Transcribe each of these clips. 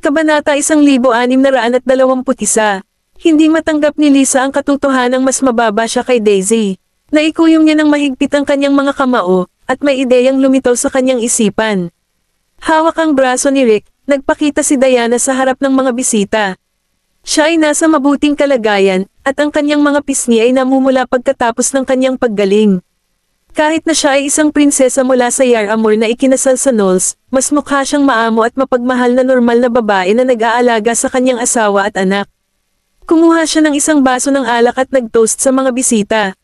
Kabanata 1621. Hindi matanggap ni Lisa ang katotohanang mas mababa siya kay Daisy. Naikuyong niya ng mahigpit ang kanyang mga kamao, at may ideyang lumitaw sa kanyang isipan. Hawak ang braso ni Rick, nagpakita si Diana sa harap ng mga bisita. Siya ay nasa mabuting kalagayan, at ang kanyang mga pisngi ay namumula pagkatapos ng kanyang paggaling. Kahit na siya ay isang prinsesa mula sa Yaramur na ikinasal sa Knowles, mas mukha siyang maamo at mapagmahal na normal na babae na nag-aalaga sa kanyang asawa at anak. Kumuha siya ng isang baso ng alak at nag-toast sa mga bisita.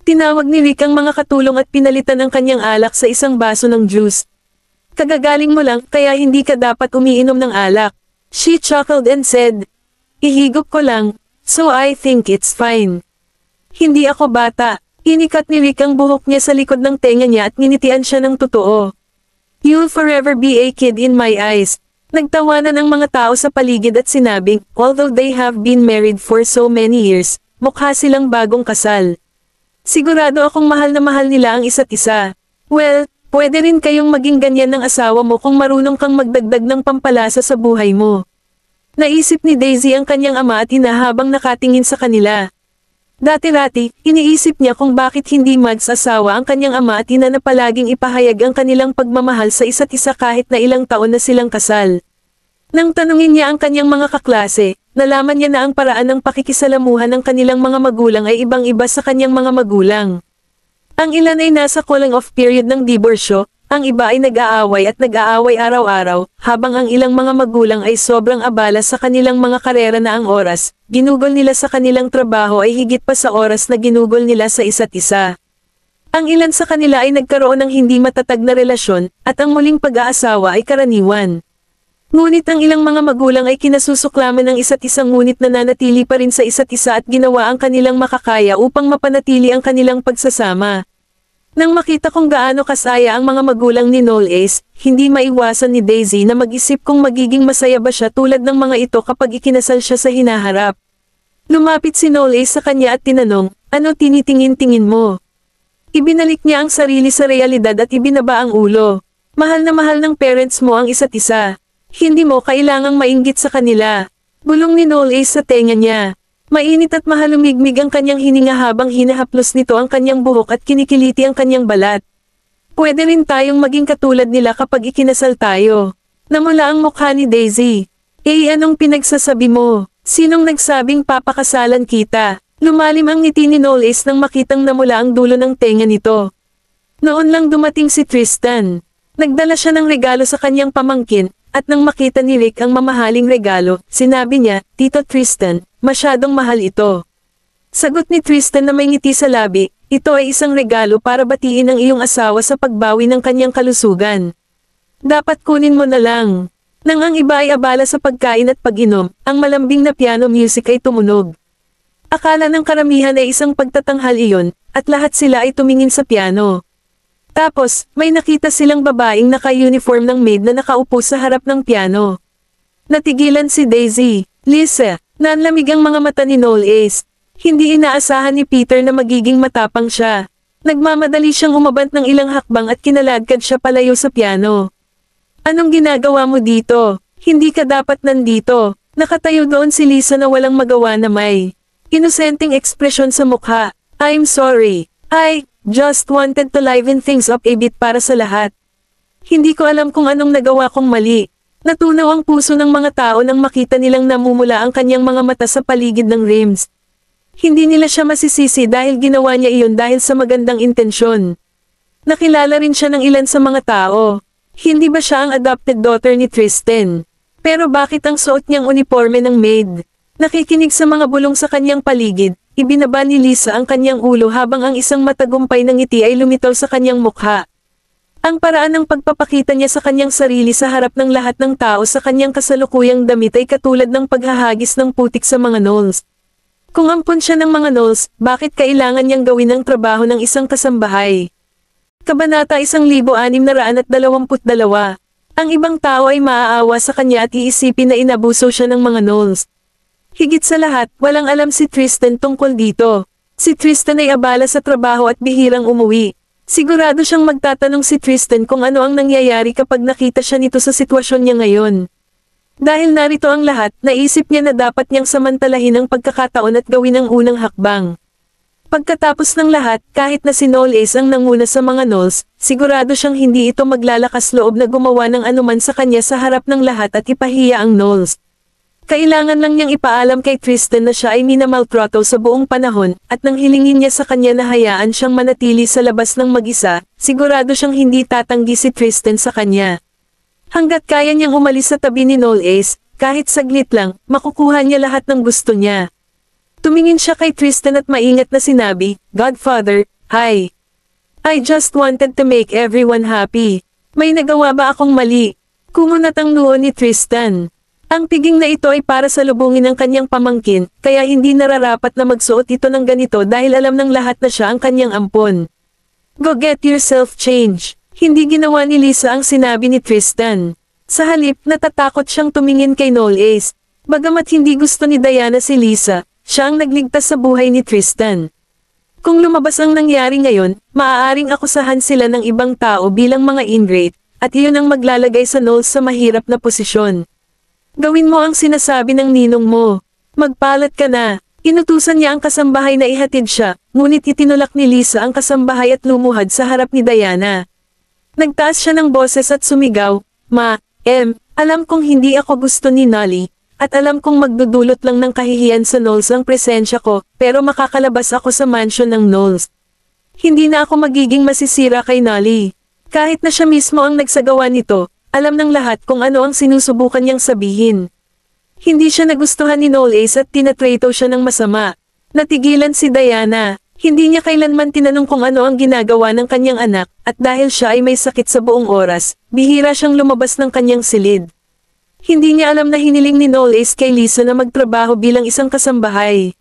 Tinawag ni Rick ang mga katulong at pinalitan ang kanyang alak sa isang baso ng juice. Kagagaling mo lang, kaya hindi ka dapat umiinom ng alak. She chuckled and said, "Ihigop ko lang, so I think it's fine." Hindi ako bata. Inikat ni Rick ang buhok niya sa likod ng tenga niya at nginitian siya ng totoo. "You'll forever be a kid in my eyes." Nagtawanan ang mga tao sa paligid at sinabing, although they have been married for so many years, mukha silang bagong kasal. Sigurado akong mahal na mahal nila ang isa't isa. Well, pwede rin kayong maging ganyan ng asawa mo kung marunong kang magdagdag ng pampalasa sa buhay mo. Naisip ni Daisy ang kanyang ama at hinahabang nakatingin sa kanila. Dati-rati, iniisip niya kung bakit hindi mag-asawa ang kanyang ama at ina na palaging ipahayag ang kanilang pagmamahal sa isa't isa kahit na ilang taon na silang kasal. Nang tanungin niya ang kanyang mga kaklase, nalaman niya na ang paraan ng pakikisalamuhan ng kanilang mga magulang ay ibang-iba sa kanyang mga magulang. Ang ilan ay nasa cooling off period ng diborsyo, ang iba ay nag-aaway at nag-aaway araw-araw, habang ang ilang mga magulang ay sobrang abala sa kanilang mga karera na ang oras, ginugol nila sa kanilang trabaho ay higit pa sa oras na ginugol nila sa isa't isa. Ang ilan sa kanila ay nagkaroon ng hindi matatag na relasyon, at ang muling pag-aasawa ay karaniwan. Ngunit ang ilang mga magulang ay kinasusuklaman ng isa't isang ngunit nananatili pa rin sa isa't isa at ginawa ang kanilang makakaya upang mapanatili ang kanilang pagsasama. Nang makita kung gaano kasaya ang mga magulang ni Knowles, hindi maiwasan ni Daisy na mag-isip kung magiging masaya ba siya tulad ng mga ito kapag ikinasal siya sa hinaharap. Lumapit si Knowles sa kanya at tinanong, "Ano tinitingin-tingin mo?" Ibinalik niya ang sarili sa realidad at ibinaba ang ulo. Mahal na mahal ng parents mo ang isa't isa. Hindi mo kailangang mainggit sa kanila. Bulong ni Knowles sa tenga niya. Mainit at mahalumigmig ang kanyang hininga habang hinahaplos nito ang kanyang buhok at kinikiliti ang kanyang balat. Pwede rin tayong maging katulad nila kapag ikinasal tayo. Namula ang mukha ni Daisy. Anong pinagsasabi mo? Sinong nagsabing papakasalan kita? Lumalim ang ngiti ni Knowles nang makitang namula ang dulo ng tenga nito. Noon lang dumating si Tristan. Nagdala siya ng regalo sa kanyang pamangkin, at nang makita ni Rick ang mamahaling regalo, sinabi niya, "Tito Tristan, masyadong mahal ito." Sagot ni Tristan na may ngiti sa labi, "Ito ay isang regalo para batiin ang iyong asawa sa pagbawi ng kanyang kalusugan. Dapat kunin mo na lang." Nang ang iba ay abala sa pagkain at pag-inom, ang malambing na piano music ay tumunog. Akala ng karamihan ay isang pagtatanghal iyon, at lahat sila ay tumingin sa piano. Tapos, may nakita silang babaeng naka-uniform ng maid na nakaupo sa harap ng piano. Natigilan si Daisy. "Lisa," nanlamig ang mga mata ni Knowles. Hindi inaasahan ni Peter na magiging matapang siya. Nagmamadali siyang umabant ng ilang hakbang at kinaladkad siya palayo sa piano. "Anong ginagawa mo dito? Hindi ka dapat nandito." Nakatayo doon si Lisa na walang magawa na may inosenteng ekspresyon sa mukha. "I'm sorry. I just wanted to liven things up a bit para sa lahat. Hindi ko alam kung anong nagawa kong mali." Natunaw ang puso ng mga tao nang makita nilang namumula ang kanyang mga mata sa paligid ng rims. Hindi nila siya masisisi dahil ginawa niya iyon dahil sa magandang intensyon. Nakilala rin siya ng ilan sa mga tao. Hindi ba siya ang adopted daughter ni Tristan? Pero bakit ang suot niyang uniforme ng maid? Nakikinig sa mga bulong sa kanyang paligid, ibinaba ni Lisa ang kanyang ulo habang ang isang matagumpay ng ngiti ay lumitaw sa kanyang mukha. Ang paraan ng pagpapakita niya sa kanyang sarili sa harap ng lahat ng tao sa kanyang kasalukuyang damit ay katulad ng paghahagis ng putik sa mga Knowles. Kung ampon siya ng mga Knowles, bakit kailangan niyang gawin ang trabaho ng isang kasambahay? Kabanata 1622. Ang ibang tao ay maaawa sa kanya at iisipin na inabuso siya ng mga Knowles. Higit sa lahat, walang alam si Tristan tungkol dito. Si Tristan ay abala sa trabaho at bihirang umuwi. Sigurado siyang magtatanong si Tristan kung ano ang nangyayari kapag nakita siya nito sa sitwasyon niya ngayon. Dahil narito ang lahat, naisip niya na dapat niyang samantalahin ang pagkakataon at gawin ang unang hakbang. Pagkatapos ng lahat, kahit na si Knowles ang nanguna sa mga Knowles, sigurado siyang hindi ito maglalakas loob na gumawa ng anuman sa kanya sa harap ng lahat at ipahiya ang Knowles. Kailangan lang niyang ipaalam kay Tristan na siya ay minamaltrato sa buong panahon, at nang hilingin niya sa kanya na hayaan siyang manatili sa labas ng mag-isa, sigurado siyang hindi tatanggi si Tristan sa kanya. Hanggat kaya niyang umalis sa tabi ni Knowles, kahit saglit lang, makukuha niya lahat ng gusto niya. Tumingin siya kay Tristan at maingat na sinabi, "Godfather, hi. I just wanted to make everyone happy. May nagawa ba akong mali?" Kumunat ang noo ni Tristan. Ang piging na ito ay para salubungin ang kanyang pamangkin, kaya hindi nararapat na magsuot ito ng ganito dahil alam ng lahat na siya ang kanyang ampon. "Go get yourself change." Hindi ginawa ni Lisa ang sinabi ni Tristan. Sa halip, natatakot siyang tumingin kay Knowles. Bagamat hindi gusto ni Diana si Lisa, siya ang nagligtas sa buhay ni Tristan. Kung lumabas ang nangyari ngayon, maaaring akusahan sila ng ibang tao bilang mga ingrate, at iyon ang maglalagay sa Knowles sa mahirap na posisyon. "Gawin mo ang sinasabi ng ninong mo. Magpalat ka na." Inutusan niya ang kasambahay na ihatid siya, ngunit itinulak ni Lisa ang kasambahay at lumuhad sa harap ni Diana. Nagtaas siya ng boses at sumigaw, alam kong hindi ako gusto ni Nolly, at alam kong magdudulot lang ng kahihiyan sa Knowles ang presensya ko, pero makakalabas ako sa mansion ng Knowles. Hindi na ako magiging masisira kay Nolly." Kahit na siya mismo ang nagsagawa nito, alam ng lahat kung ano ang sinusubukan niyang sabihin. Hindi siya nagustuhan ni Knowles at tinatrato siya ng masama. Natigilan si Diana. Hindi niya kailanman tinanong kung ano ang ginagawa ng kanyang anak, at dahil siya ay may sakit sa buong oras, bihira siyang lumabas ng kanyang silid. Hindi niya alam na hiniling ni Knowles kay Lisa na magtrabaho bilang isang kasambahay.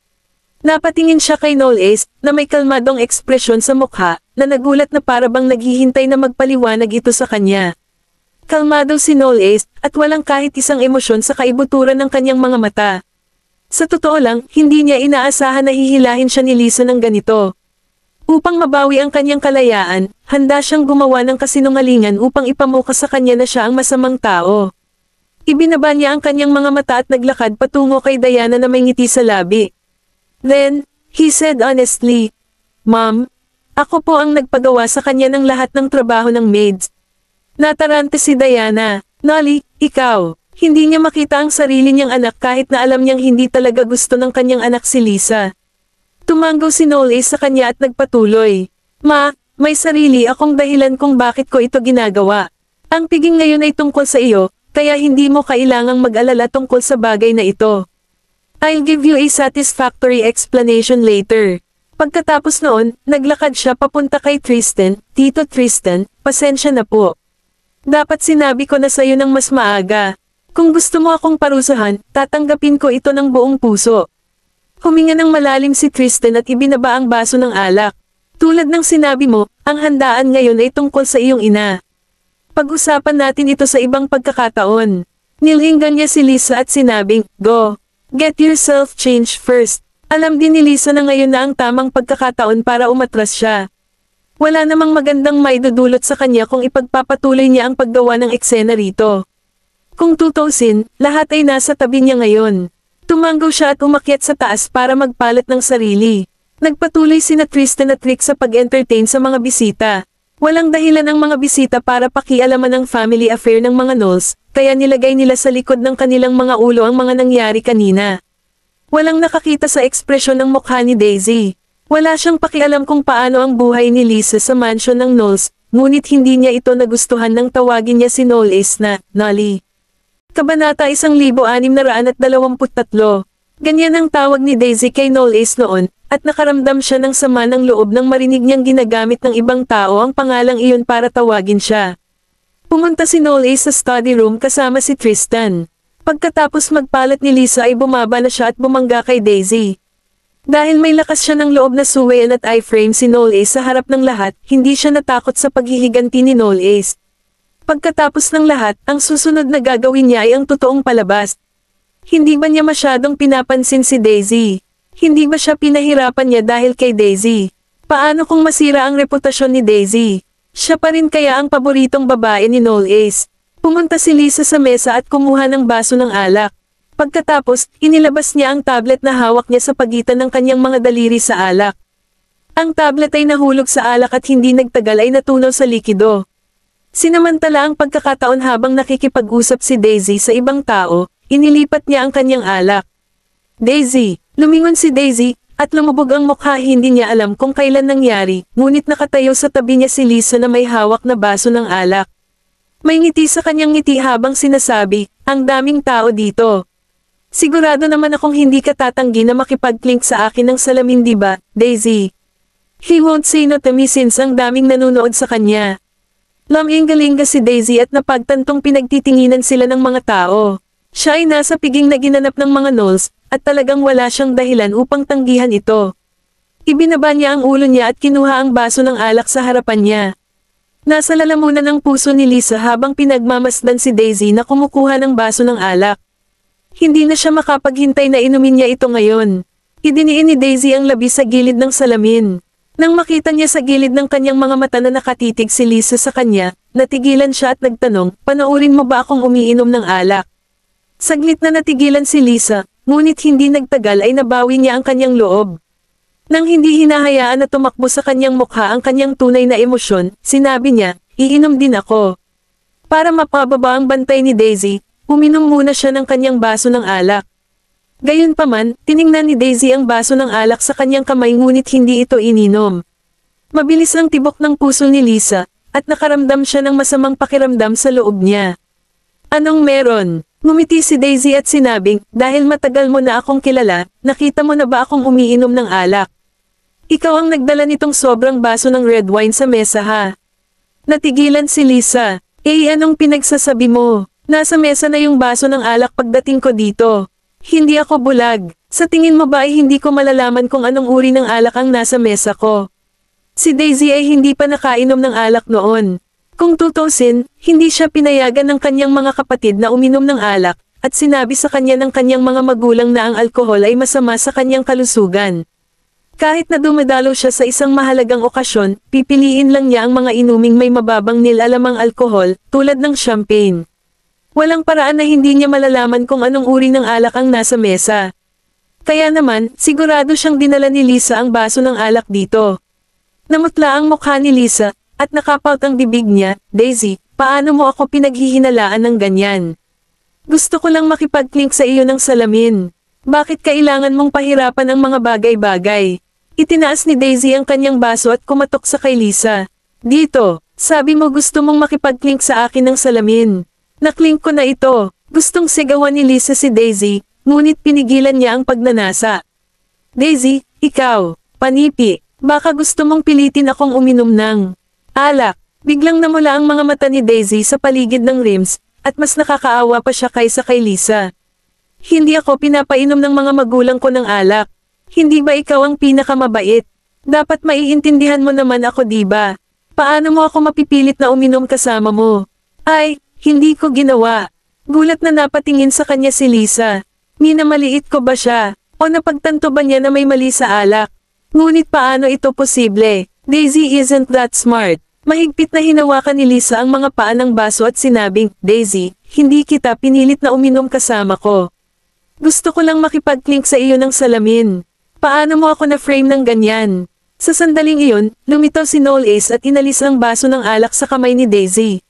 Napatingin siya kay Knowles, na may kalmadong ekspresyon sa mukha, na nagulat na parabang naghihintay na magpaliwanag ito sa kanya. Kalmado si Knowles, at walang kahit isang emosyon sa kaibuturan ng kanyang mga mata. Sa totoo lang, hindi niya inaasahan na hihilahin siya ni Lisa ng ganito. Upang mabawi ang kanyang kalayaan, handa siyang gumawa ng kasinungalingan upang ipamuka sa kanya na siya ang masamang tao. Ibinaba niya ang kanyang mga mata at naglakad patungo kay Diana na may ngiti sa labi. Then, he said honestly, "Mom, ako po ang nagpagawa sa kanya ng lahat ng trabaho ng maids." Natarante si Diana. "Nolly, ikaw." Hindi niya makita ang sarili niyang anak kahit na alam niyang hindi talaga gusto ng kanyang anak si Lisa. Tumanggaw si Knowles sa kanya at nagpatuloy. "Ma, may sarili akong dahilan kung bakit ko ito ginagawa. Ang piging ngayon ay tungkol sa iyo, kaya hindi mo kailangang mag-alala tungkol sa bagay na ito. I'll give you a satisfactory explanation later." Pagkatapos noon, naglakad siya papunta kay Tristan. "Tito Tristan, pasensya na po. Dapat sinabi ko na sa'yo ng mas maaga. Kung gusto mo akong parusahan, tatanggapin ko ito ng buong puso." Huminga ng malalim si Tristan at ibinaba ang baso ng alak. "Tulad ng sinabi mo, ang handaan ngayon ay tungkol sa iyong ina. Pag-usapan natin ito sa ibang pagkakataon." Nilinggan niya si Lisa at sinabing, "Go. Get yourself changed first." Alam din ni Lisa na ngayon na ang tamang pagkakataon para umatras siya. Wala namang magandang maidudulot sa kanya kung ipagpapatuloy niya ang paggawa ng eksena rito. Kung tutusin, lahat ay nasa tabi niya ngayon. Tumanggaw siya at umakyat sa taas para magpalat ng sarili. Nagpatuloy sina Tristan at Rick sa pag-entertain sa mga bisita. Walang dahilan ang mga bisita para pakialaman ang family affair ng mga Knowles, kaya nilagay nila sa likod ng kanilang mga ulo ang mga nangyari kanina. Walang nakakita sa ekspresyon ng mukha ni Daisy. Wala siyang pakialam kung paano ang buhay ni Lisa sa mansion ng Knowles, ngunit hindi niya ito nagustuhan nang tawagin niya si Knowles na Nolly. Kabanata 1623. Ganyan ang tawag ni Daisy kay Knowles noon, at nakaramdam siya ng sama ng loob nang marinig niyang ginagamit ng ibang tao ang pangalang iyon para tawagin siya. Pumunta si Knowles sa study room kasama si Tristan. Pagkatapos magpalat ni Lisa ay bumaba na siya at bumangga kay Daisy. Dahil may lakas siya ng loob na suwayan at i-frame si Knowles sa harap ng lahat, hindi siya natakot sa paghihiganti ni Knowles. Pagkatapos ng lahat, ang susunod na gagawin niya ay ang totoong palabas. Hindi ba niya masyadong pinapansin si Daisy? Hindi ba siya pinahirapan niya dahil kay Daisy? Paano kung masira ang reputasyon ni Daisy? Siya pa rin kaya ang paboritong babae ni Knowles? Pumunta si Lisa sa mesa at kumuha ng baso ng alak. Pagkatapos, inilabas niya ang tablet na hawak niya sa pagitan ng kanyang mga daliri sa alak. Ang tablet ay nahulog sa alak at hindi nagtagal ay natunaw sa likido. Sinamantala ang pagkakataon habang nakikipag-usap si Daisy sa ibang tao, inilipat niya ang kanyang alak. Daisy, lumingon si Daisy, at lumubog ang mukha. Hindi niya alam kung kailan nangyari, ngunit nakatayo sa tabi niya si Lisa na may hawak na baso ng alak. May ngiti sa kanyang ngiti habang sinasabi, ang daming tao dito. Sigurado naman akong hindi ka tatanggi na makipag-clink sa akin ng salamin, diba, Daisy? He won't say no to me since ang daming nanonood sa kanya. Laming-galinga si Daisy at napagtantong pinagtitinginan sila ng mga tao. Siya ay nasa piging na ginanap ng mga Knowles, at talagang wala siyang dahilan upang tanggihan ito. Ibinaba niya ang ulo niya at kinuha ang baso ng alak sa harapan niya. Nasa lalamunan ng puso ni Lisa habang pinagmamasdan si Daisy na kumukuha ng baso ng alak. Hindi na siya makapaghintay na inumin niya ito ngayon. Idiniin ni Daisy ang labi sa gilid ng salamin. Nang makita niya sa gilid ng kanyang mga mata na nakatitig si Lisa sa kanya, natigilan siya at nagtanong, panoorin mo ba akong umiinom ng alak? Saglit na natigilan si Lisa, ngunit hindi nagtagal ay nabawi niya ang kanyang loob. Nang hindi hinahayaan na tumakbo sa kanyang mukha ang kanyang tunay na emosyon, sinabi niya, iinom din ako. Para mapababa ang bantay ni Daisy, uminom muna siya ng kanyang baso ng alak. Gayunpaman, tiningnan ni Daisy ang baso ng alak sa kanyang kamay ngunit hindi ito ininom. Mabilis ang tibok ng puso ni Lisa, at nakaramdam siya ng masamang pakiramdam sa loob niya. Anong meron? Ngumiti si Daisy at sinabing, dahil matagal mo na akong kilala, nakita mo na ba akong umiinom ng alak? Ikaw ang nagdala nitong sobrang baso ng red wine sa mesa ha? Natigilan si Lisa. Anong pinagsasabi mo? Nasa mesa na yung baso ng alak pagdating ko dito. Hindi ako bulag. Sa tingin mo ba ay hindi ko malalaman kung anong uri ng alak ang nasa mesa ko? Si Daisy ay hindi pa nakainom ng alak noon. Kung tutusin, hindi siya pinayagan ng kanyang mga kapatid na uminom ng alak, at sinabi sa kanya ng kanyang mga magulang na ang alkohol ay masama sa kanyang kalusugan. Kahit na dumadalo siya sa isang mahalagang okasyon, pipiliin lang niya ang mga inuming may mababang nilalamang alkohol, tulad ng champagne. Walang paraan na hindi niya malalaman kung anong uri ng alak ang nasa mesa. Kaya naman, sigurado siyang dinala ni Lisa ang baso ng alak dito. Namutla ang mukha ni Lisa, at nakapout ang bibig niya. Daisy, paano mo ako pinaghihinalaan ng ganyan? Gusto ko lang makipag-clink sa iyo ng salamin. Bakit kailangan mong pahirapan ang mga bagay-bagay? Itinaas ni Daisy ang kanyang baso at kumatok sa kay Lisa. Dito, sabi mo gusto mong makipag-clink sa akin ng salamin. Naklink ko na ito. Gustong sigawan ni Lisa si Daisy, ngunit pinigilan niya ang pagnanasa. Daisy, ikaw, panipi, baka gusto mong pilitin akong uminom ng alak. Biglang namula ang mga mata ni Daisy sa paligid ng rims, at mas nakakaawa pa siya kaysa kay Lisa. Hindi ako pinapainom ng mga magulang ko ng alak. Hindi ba ikaw ang pinakamabait? Dapat maiintindihan mo naman ako, diba? Paano mo ako mapipilit na uminom kasama mo? Ay, hindi ko ginawa. Gulat na napatingin sa kanya si Lisa. Minamaliit ko ba siya? O napagtanto ba niya na may mali sa alak? Ngunit paano ito posible? Daisy isn't that smart. Mahigpit na hinawakan ni Lisa ang mga paa ng baso at sinabing, Daisy, hindi kita pinilit na uminom kasama ko. Gusto ko lang makipag-clink sa iyo ng salamin. Paano mo ako na-frame ng ganyan? Sa sandaling iyon, lumitaw si Knowles at inalis ang baso ng alak sa kamay ni Daisy.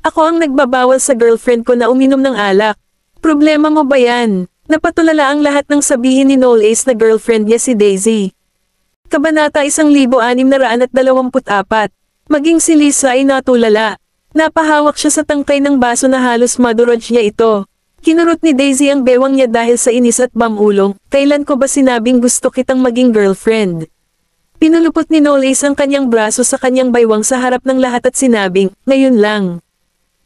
Ako ang nagbabawal sa girlfriend ko na uminom ng alak. Problema mo ba yan? Napatulala ang lahat ng sabihin ni Knowles na girlfriend niya si Daisy. Kabanata 1624. Maging si Lisa ay natulala. Napahawak siya sa tangkay ng baso na halos madurog niya ito. Kinurot ni Daisy ang bewang niya dahil sa inis at bamulong, kailan ko ba sinabing gusto kitang maging girlfriend? Pinulupot ni Knowles ang kanyang braso sa kanyang baywang sa harap ng lahat at sinabing, ngayon lang.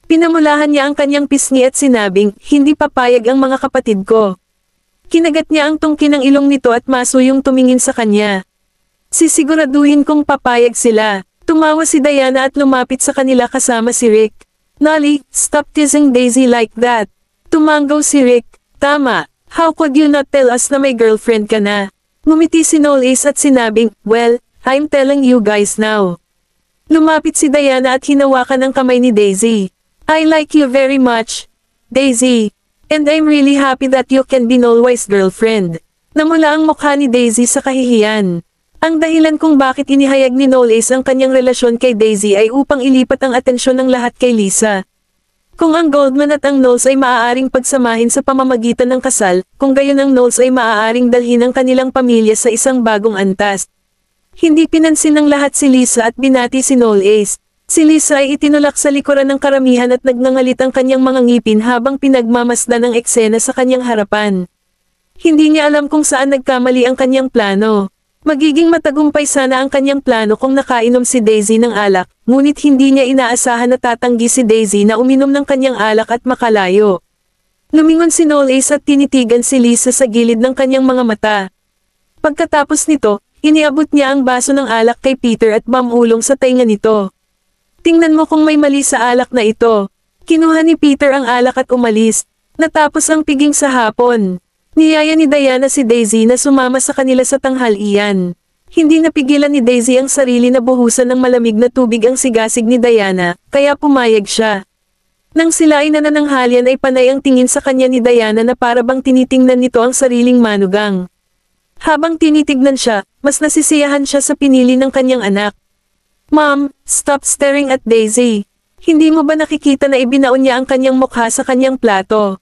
Pinamulahan niya ang kanyang pisngi at sinabing, hindi papayag ang mga kapatid ko. Kinagat niya ang tungki ng ilong nito at masuyong tumingin sa kanya. Sisiguraduhin kong papayag sila. Tumawa si Diana at lumapit sa kanila kasama si Rick. Nolly, stop teasing Daisy like that. Tumanggaw si Rick. Tama, how could you not tell us na may girlfriend ka na? Ngumiti si Knowles at sinabing, well, I'm telling you guys now. Lumapit si Diana at hinawakan ang kamay ni Daisy. I like you very much, Daisy. And I'm really happy that you can be Nolway's girlfriend. Namula ang mukha ni Daisy sa kahihiyan. Ang dahilan kung bakit inihayag ni Knowles ang kanyang relasyon kay Daisy ay upang ilipat ang atensyon ng lahat kay Lisa. Kung ang Goldman at ang Knowles ay maaaring pagsamahin sa pamamagitan ng kasal, kung gayon ang Knowles ay maaaring dalhin ang kanilang pamilya sa isang bagong antas. Hindi pinansin ng lahat si Lisa at binati si Knowles. Si Lisa ay itinulak sa likuran ng karamihan at nagngangalit ang kanyang mga ngipin habang pinagmamasdan ang eksena sa kanyang harapan. Hindi niya alam kung saan nagkamali ang kanyang plano. Magiging matagumpay sana ang kanyang plano kung nakainom si Daisy ng alak, ngunit hindi niya inaasahan na tatanggi si Daisy na uminom ng kanyang alak at makalayo. Lumingon si Knowles at tinitigan si Lisa sa gilid ng kanyang mga mata. Pagkatapos nito, iniabot niya ang baso ng alak kay Peter at mamulong sa tainga nito. Tingnan mo kung may mali sa alak na ito. Kinuha ni Peter ang alak at umalis. Natapos ang piging sa hapon. Niyaya ni Diana si Daisy na sumama sa kanila sa tanghalian. Hindi napigilan ni Daisy ang sarili na buhusan ng malamig na tubig ang sigasig ni Diana, kaya pumayag siya. Nang sila ay nanananghalian ay panay ang tingin sa kanya ni Diana na para bang tinitingnan nito ang sariling manugang. Habang tinitignan siya, mas nasisiyahan siya sa pinili ng kanyang anak. Mom, stop staring at Daisy. Hindi mo ba nakikita na ibinaon niya ang kanyang mukha sa kanyang plato?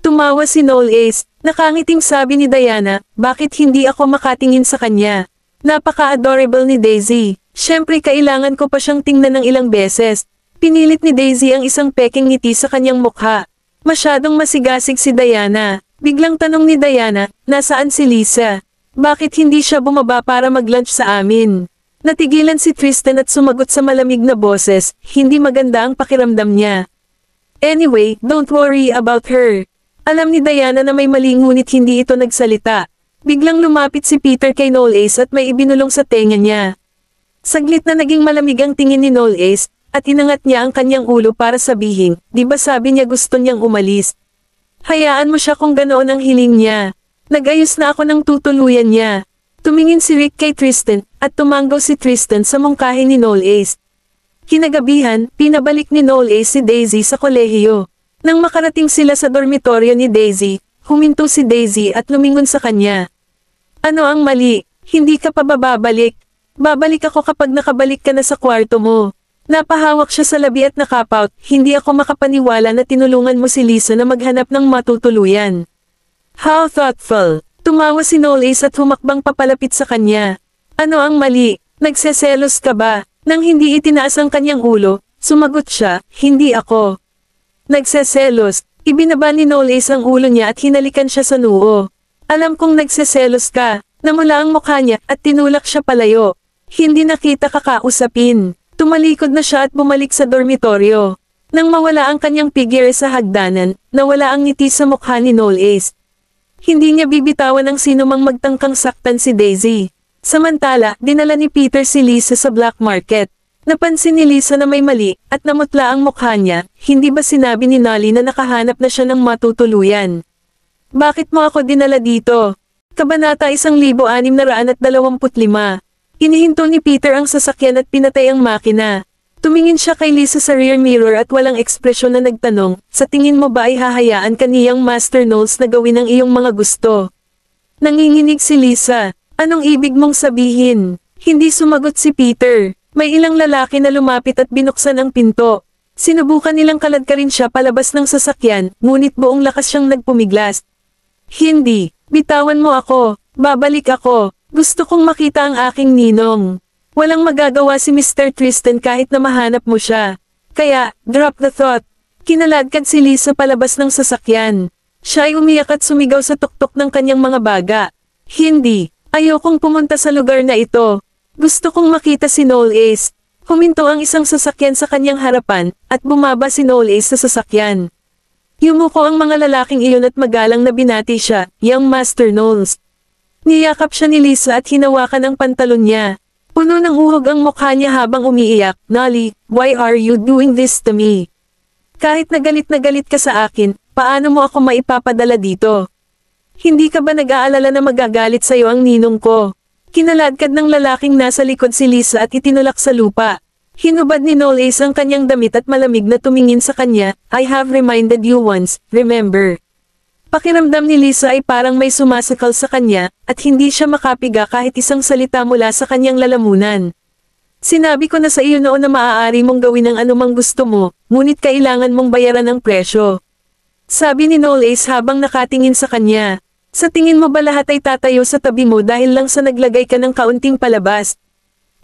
Tumawa si Knowles, nakangiting sabi ni Diana, bakit hindi ako makatingin sa kanya? Napaka-adorable ni Daisy. Siyempre kailangan ko pa siyang tingnan ng ilang beses. Pinilit ni Daisy ang isang peking ngiti sa kanyang mukha. Masyadong masigasig si Diana. Biglang tanong ni Diana, nasaan si Lisa? Bakit hindi siya bumaba para mag-lunch sa amin? Natigilan si Tristan at sumagot sa malamig na boses, hindi maganda ang pakiramdam niya. Anyway, don't worry about her. Alam ni Diana na may mali ngunit hindi ito nagsalita. Biglang lumapit si Peter kay Knowles at may ibinulong sa tenga niya. Saglit na naging malamig ang tingin ni Knowles, at inangat niya ang kanyang ulo para sabihin, di ba sabi niya gusto niyang umalis? Hayaan mo siya kung ganoon ang hiling niya. Nag-ayos na ako ng tutuluyan niya. Tumingin si Rick kay Tristan, at tumanggaw si Tristan sa mungkahi ni Knowles. Kinagabihan, pinabalik ni Knowles si Daisy sa kolehiyo. Nang makarating sila sa dormitoryo ni Daisy, huminto si Daisy at lumingon sa kanya. Ano ang mali? Hindi ka pa babalik? Babalik ako kapag nakabalik ka na sa kwarto mo. Napahawak siya sa labi at nakapout, hindi ako makapaniwala na tinulungan mo si Lisa na maghanap ng matutuluyan. How thoughtful! Tumawa si Knowles at humakbang papalapit sa kanya. Ano ang mali? Nagseselos ka ba? Nang hindi itinaas ang kanyang ulo, sumagot siya, hindi ako. Nagseselos, ibinaba ni Knowles ang ulo niya at hinalikan siya sa noo. Alam kong nagseselos ka, namula ang mukha niya at tinulak siya palayo. Hindi nakita kakausapin. Tumalikod na siya at bumalik sa dormitoryo. Nang mawala ang kanyang figure sa hagdanan, nawala ang ngiti sa mukha ni Knowles. Hindi niya bibitawan ang sinumang magtangkang saktan si Daisy. Samantala, dinala ni Peter si Lisa sa black market. Napansin ni Lisa na may mali, at namutla ang mukha niya, hindi ba sinabi ni Nolly na nakahanap na siya ng matutuluyan? Bakit mo ako dinala dito? Kabanata 1625. Inihinto ni Peter ang sasakyan at pinatay ang makina. Tumingin siya kay Lisa sa rear mirror at walang ekspresyon na nagtanong, sa tingin mo ba ay hahayaan ka niyang Master Knowles na gawin ang iyong mga gusto? Nanginginig si Lisa. Anong ibig mong sabihin? Hindi sumagot si Peter. May ilang lalaki na lumapit at binuksan ang pinto. Sinubukan nilang kaladkarin siya palabas ng sasakyan, ngunit buong lakas siyang nagpumiglas. Hindi. Bitawan mo ako. Babalik ako. Gusto kong makita ang aking ninong. Walang magagawa si Mr. Tristan kahit na mahanap mo siya. Kaya, drop the thought. Kinaladkad si Lisa palabas ng sasakyan. Siya ay umiyak at sumigaw sa tuktok ng kanyang mga baga. Hindi. Ayokong pumunta sa lugar na ito. Gusto kong makita si Knowles. Huminto ang isang sasakyan sa kanyang harapan, at bumaba si Knowles sa sasakyan. Yumuko ang mga lalaking iyon at magalang na binati siya, young Master Knowles. Niyakap siya ni Lisa at hinawakan ang pantalon niya. Puno ng uhog ang mukha niya habang umiiyak, Nolly, why are you doing this to me? Kahit na galit ka sa akin, paano mo ako maipapadala dito? Hindi ka ba nag-aalala na magagalit sa'yo ang ninong ko? Kinaladkad ng lalaking nasa likod si Lisa at itinulak sa lupa. Hinubad ni Knowles ang kanyang damit at malamig na tumingin sa kanya. I have reminded you once, remember? Pakiramdam ni Lisa ay parang may sumasakal sa kanya, at hindi siya makapiga kahit isang salita mula sa kanyang lalamunan. Sinabi ko na sa iyo noon na maaari mong gawin ang anumang gusto mo, ngunit kailangan mong bayaran ang presyo. Sabi ni Knowles habang nakatingin sa kanya. Sa tingin mo ba lahat ay tatayo sa tabi mo dahil lang sa naglagay ka ng kaunting palabas?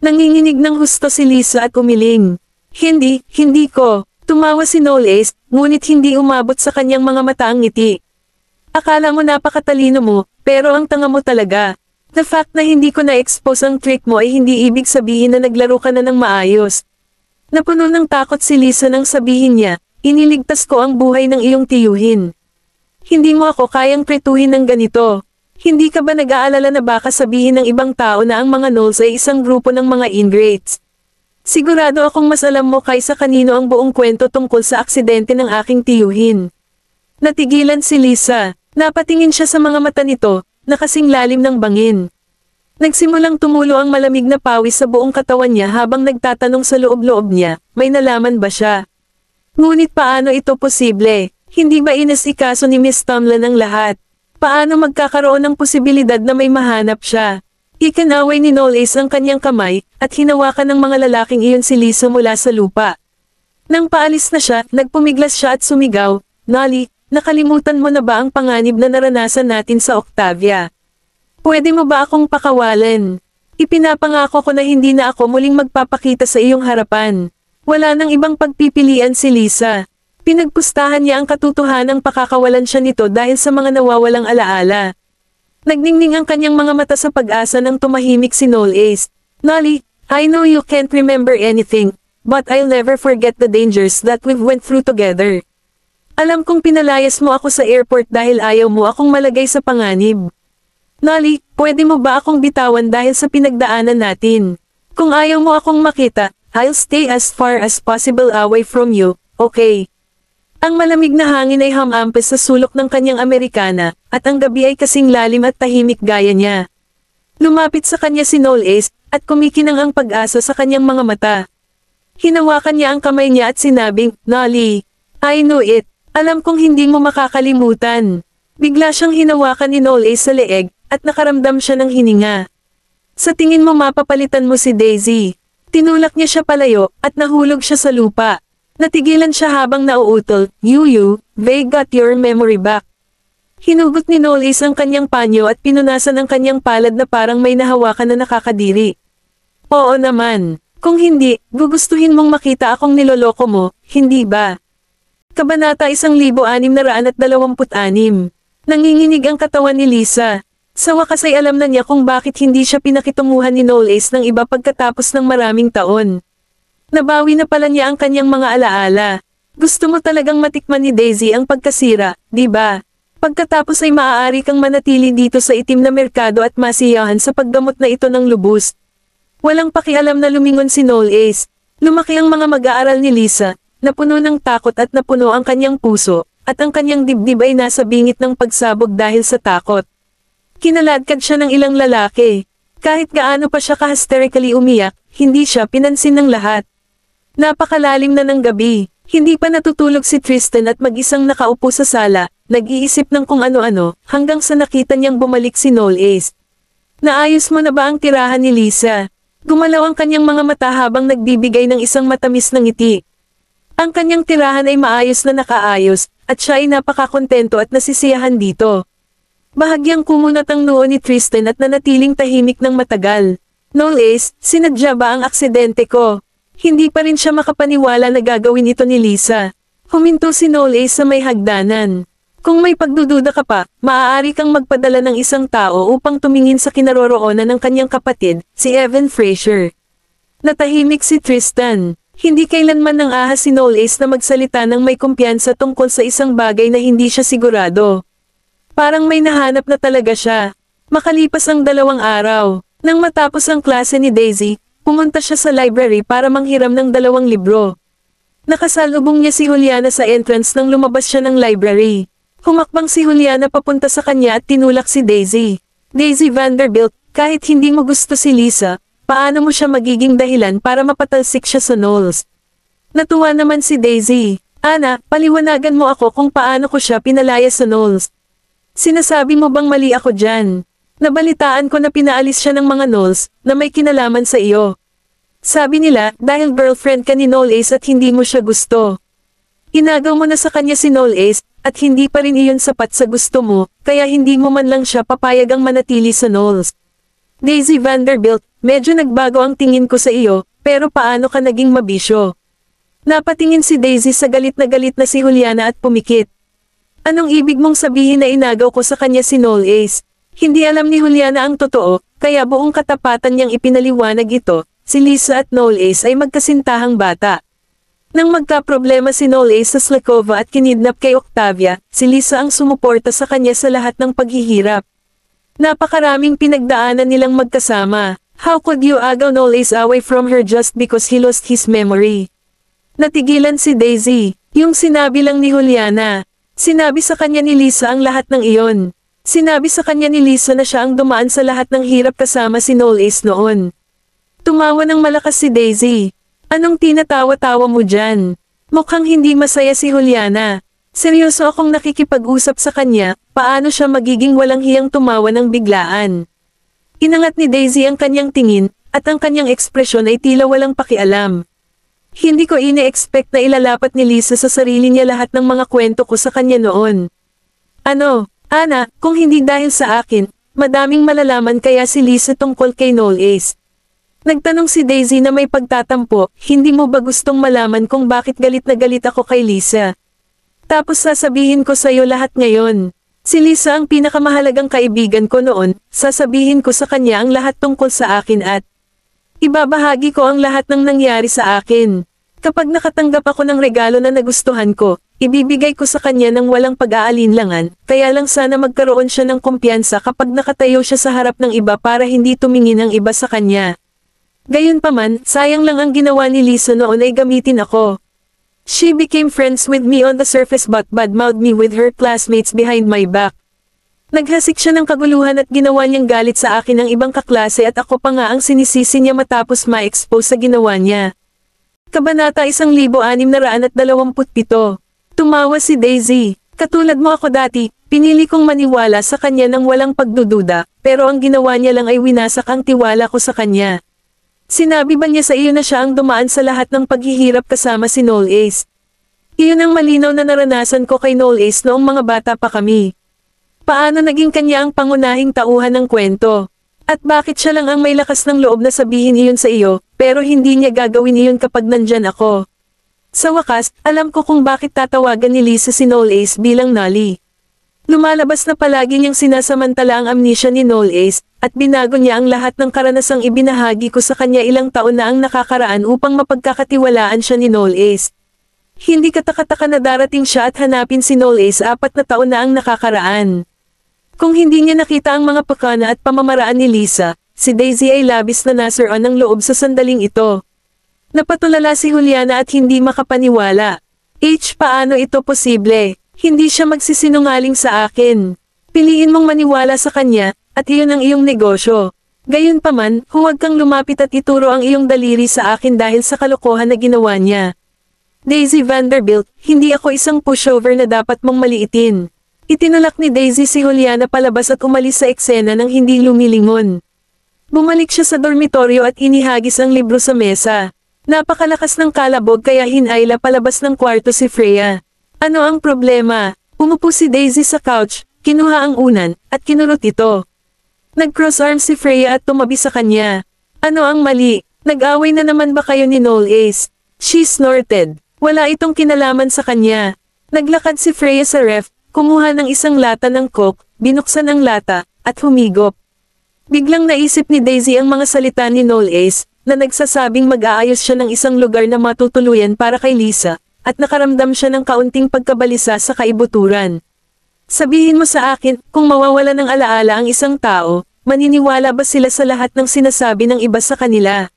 Nanginginig ng husto si Lisa at umiling. Hindi ko. Tumawa si Knowles, ngunit hindi umabot sa kanyang mga mata ang ngiti. Akala mo napakatalino mo, pero ang tanga mo talaga. The fact na hindi ko na-expose ang trick mo ay hindi ibig sabihin na naglaro ka na ng maayos. Napuno ng takot si Lisa nang sabihin niya, iniligtas ko ang buhay ng iyong tiyuhin. Hindi mo ako kayang pretuhin ng ganito. Hindi ka ba nag-aalala na baka sabihin ng ibang tao na ang mga Knowles ay isang grupo ng mga ingrates? Sigurado akong mas alam mo kaysa kanino ang buong kwento tungkol sa aksidente ng aking tiyuhin. Natigilan si Lisa. Napatingin siya sa mga mata nito, na kasing lalim ng bangin. Nagsimulang tumulo ang malamig na pawis sa buong katawan niya habang nagtatanong sa loob-loob niya, may nalaman ba siya? Ngunit paano ito posible? Hindi ba inasikaso ni Miss Tomlin ang lahat? Paano magkakaroon ng posibilidad na may mahanap siya? Ikinaway ni Knowles ang kanyang kamay, at hinawakan ng mga lalaking iyon si Lisa mula sa lupa. Nang paalis na siya, nagpumiglas siya at sumigaw, Nolly, nakalimutan mo na ba ang panganib na naranasan natin sa Octavia? Pwede mo ba akong pakawalan? Ipinapangako ko na hindi na ako muling magpapakita sa iyong harapan. Wala nang ibang pagpipilian si Lisa. Pinagpustahan niya ang katotohanang pakakawalan siya nito dahil sa mga nawawalang alaala. Nagningning ang kanyang mga mata sa pag-asa nang tumahimik si Knowles. Nolly, I know you can't remember anything, but I'll never forget the dangers that we've went through together. Alam kong pinalayas mo ako sa airport dahil ayaw mo akong malagay sa panganib. Nolly, pwede mo ba akong bitawan dahil sa pinagdaanan natin? Kung ayaw mo akong makita, I'll stay as far as possible away from you, okay? Ang malamig na hangin ay hamampes sa sulok ng kanyang Amerikana, at ang gabi ay kasing lalim at tahimik gaya niya. Lumapit sa kanya si Knowles, at kumikinang ang pag-asa sa kanyang mga mata. Hinawakan niya ang kamay niya at sinabing, Nolly, I know it. Alam kong hindi mo makakalimutan. Bigla siyang hinawakan ni Knowles sa leeg, at nakaramdam siya ng hininga. Sa tingin mo mapapalitan mo si Daisy. Tinulak niya siya palayo, at nahulog siya sa lupa. Natigilan siya habang nauutol, they got your memory back. Hinugot ni Knowles ang kanyang panyo at pinunasan ang kanyang palad na parang may nahawakan na nakakadiri. Oo naman. Kung hindi, gugustuhin mong makita akong niloloko mo, hindi ba? Kabanata 1626. Nanginginig ang katawan ni Lisa. Sa wakas ay alam na niya kung bakit hindi siya pinakitunguhan ni Knowles ng iba pagkatapos ng maraming taon. Nabawi na pala niya ang kanyang mga alaala. Gusto mo talagang matikman ni Daisy ang pagkasira, di ba? Pagkatapos ay maaari kang manatili dito sa itim na merkado at masiyahan sa paggamot na ito ng lubos. Walang pakialam na lumingon si Knowles. Lumaki ang mga mag-aaral ni Lisa. Napuno ng takot at napuno ang kanyang puso, at ang kanyang dibdib ay nasa bingit ng pagsabog dahil sa takot. Kinaladkad siya ng ilang lalaki. Kahit gaano pa siya ka-hysterically umiyak, hindi siya pinansin ng lahat. Napakalalim na ng gabi. Hindi pa natutulog si Tristan at mag-isang nakaupo sa sala, nag-iisip ng kung ano-ano, hanggang sa nakita niyang bumalik si Knowles. Naayos mo na ba ang tirahan ni Lisa? Gumalaw ang kanyang mga mata habang nagbibigay ng isang matamis na ngiti. Ang kanyang tirahan ay maayos na nakaayos, at siya ay napakakontento at nasisiyahan dito. Bahagyang kumunat ang noo ni Tristan at nanatiling tahimik ng matagal. Knowles, sinadya ba ang aksidente ko? Hindi pa rin siya makapaniwala na gagawin ito ni Lisa. Huminto si Knowles sa may hagdanan. Kung may pagdududa ka pa, maaari kang magpadala ng isang tao upang tumingin sa kinaroroonan ng kanyang kapatid, si Evan Fraser. Natahimik si Tristan. Hindi kailanman nang ahas si Knowles na magsalita ng may kumpiyansa tungkol sa isang bagay na hindi siya sigurado. Parang may nahanap na talaga siya. Makalipas ang 2 araw, nang matapos ang klase ni Daisy, pumunta siya sa library para manghiram ng 2 libro. Nakasalubong niya si Juliana sa entrance nang lumabas siya ng library. Humakbang si Juliana papunta sa kanya at tinulak si Daisy. Daisy Vanderbilt, kahit hindi mo gusto si Lisa, paano mo siya magiging dahilan para mapatalsik siya sa Knowles? Natuwa naman si Daisy. Ana, paliwanagan mo ako kung paano ko siya pinalaya sa Knowles. Sinasabi mo bang mali ako dyan? Nabalitaan ko na pinaalis siya ng mga Knowles na may kinalaman sa iyo. Sabi nila, dahil girlfriend ka ni Knowles at hindi mo siya gusto. Inagaw mo na sa kanya si Knowles, at hindi pa rin iyon sapat sa gusto mo, kaya hindi mo man lang siya papayagang manatili sa Knowles. Daisy Vanderbilt, medyo nagbago ang tingin ko sa iyo, pero paano ka naging mabisyo? Napatingin si Daisy sa galit na si Juliana at pumikit. Anong ibig mong sabihin na inagaw ko sa kanya si Knowles? Hindi alam ni Juliana ang totoo, kaya buong katapatan niyang ipinaliwanag ito. Si Lisa at Knowles ay magkasintahang bata. Nang magkaproblema si Knowles sa Slakova at kinidnap kay Octavia, si Lisa ang sumuporta sa kanya sa lahat ng paghihirap. Napakaraming pinagdaanan nilang magkasama. How could you agaw Knowles away from her just because he lost his memory? Natigilan si Daisy. Yung sinabi lang ni Juliana. Sinabi sa kanya ni Lisa ang lahat ng iyon. Sinabi sa kanya ni Lisa na siya ang dumaan sa lahat ng hirap kasama si Knowles noon. Tumawa ng malakas si Daisy. Anong tinatawa-tawa mo dyan? Mukhang hindi masaya si Juliana. Seryoso akong nakikipag-usap sa kanya, paano siya magiging walang hiyang tumawa ng biglaan? Inangat ni Daisy ang kanyang tingin, at ang kanyang ekspresyon ay tila walang pakialam. Hindi ko ine-expect na ilalapat ni Lisa sa sarili niya lahat ng mga kwento ko sa kanya noon. Ano, Ana, kung hindi dahil sa akin, madaming malalaman kaya si Lisa tungkol kay Knowles. Nagtanong si Daisy na may pagtatampo, hindi mo ba gustong malaman kung bakit galit na galit ako kay Lisa? Tapos sasabihin ko sa'yo lahat ngayon. Si Lisa ang pinakamahalagang kaibigan ko noon, sasabihin ko sa kanya ang lahat tungkol sa akin at ibabahagi ko ang lahat ng nangyari sa akin. Kapag nakatanggap ako ng regalo na nagustuhan ko, ibibigay ko sa kanya ng walang pag-aalinlangan, kaya lang sana magkaroon siya ng kumpiyansa kapag nakatayo siya sa harap ng iba para hindi tumingin ang iba sa kanya. Gayunpaman, sayang lang ang ginawa ni Lisa noon ay gamitin ako. She became friends with me on the surface but badmouthed me with her classmates behind my back. Naghasik siya ng kaguluhan at ginawa niyang galit sa akin ng ibang kaklase at ako pa nga ang sinisisi niya matapos ma-expose sa ginawa niya. Kabanata 1627. Tumawa si Daisy. Katulad mo ako dati, pinili kong maniwala sa kanya ng walang pagdududa, pero ang ginawa niya lang ay winasak ang tiwala ko sa kanya. Sinabi ba niya sa iyo na siya ang dumaan sa lahat ng paghihirap kasama si Knowles? Iyon ang malinaw na naranasan ko kay Knowles noong mga bata pa kami. Paano naging kanya ang pangunahing tauhan ng kwento? At bakit siya lang ang may lakas ng loob na sabihin iyon sa iyo, pero hindi niya gagawin iyon kapag nandyan ako? Sa wakas, alam ko kung bakit tatawagan ni Lisa si Knowles bilang Nolly. Lumalabas na palagi niyang sinasamantala ang amnesia ni Knowles, at binago niya ang lahat ng karanasang ibinahagi ko sa kanya ilang taon na ang nakakaraan upang mapagkakatiwalaan siya ni Knowles. Hindi katakataka na darating siya at hanapin si Knowles 4 na taon na ang nakakaraan. Kung hindi niya nakita ang mga pakana at pamamaraan ni Lisa, si Daisy ay labis na nasiraan ng loob sa sandaling ito. Napatulala si Juliana at hindi makapaniwala. Paano ito posible? Hindi siya magsisinungaling sa akin. Piliin mong maniwala sa kanya, at iyon ang iyong negosyo. Gayunpaman, huwag kang lumapit at ituro ang iyong daliri sa akin dahil sa kalokohan na ginawa niya. Daisy Vanderbilt, hindi ako isang pushover na dapat mong maliitin. Itinulak ni Daisy si Juliana palabas at umalis sa eksena nang hindi lumilingon. Bumalik siya sa dormitoryo at inihagis ang libro sa mesa. Napakalakas ng kalabog kaya hinayla palabas ng kwarto si Freya. Ano ang problema? Umupo si Daisy sa couch, kinuha ang unan, at kinurot ito. Nag-cross arms si Freya at tumabi sa kanya. Ano ang mali? Nag-away na naman ba kayo ni Knowles? She snorted. Wala itong kinalaman sa kanya. Naglakad si Freya sa ref, kumuha ng isang lata ng coke, binuksan ang lata, at humigop. Biglang naisip ni Daisy ang mga salita ni Knowles, na nagsasabing mag-aayos siya ng isang lugar na matutuluyan para kay Lisa, at nakaramdam siya ng kaunting pagkabalisa sa kaibuturan. Sabihin mo sa akin, kung mawawala ng alaala ang isang tao, maniniwala ba sila sa lahat ng sinasabi ng iba sa kanila?